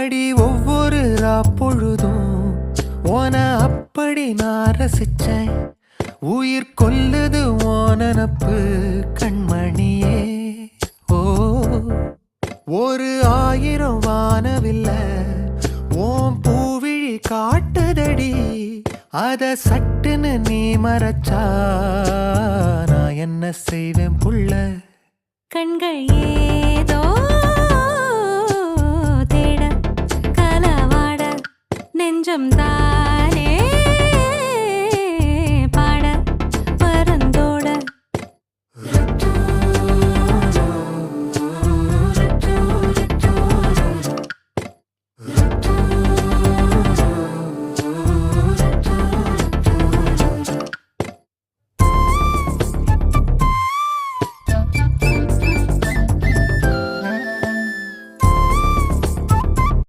அடி ஒவ்வொரு பொழுதும் ஓன அப்படி நான் ரசிச்சேன். உயிர் கொல்லுது ஓனப்பு கண்மணியே. ஓ ஒரு 1000 வானவில்ல ஓம் பூவிழி காட்டுதடி. அத சட்டுன்னு நீ மறைச்சா நான் என்ன செய்வேன் புள்ள. கண்கள் ஏதோ தேட களவாட நெஞ்சம் தான்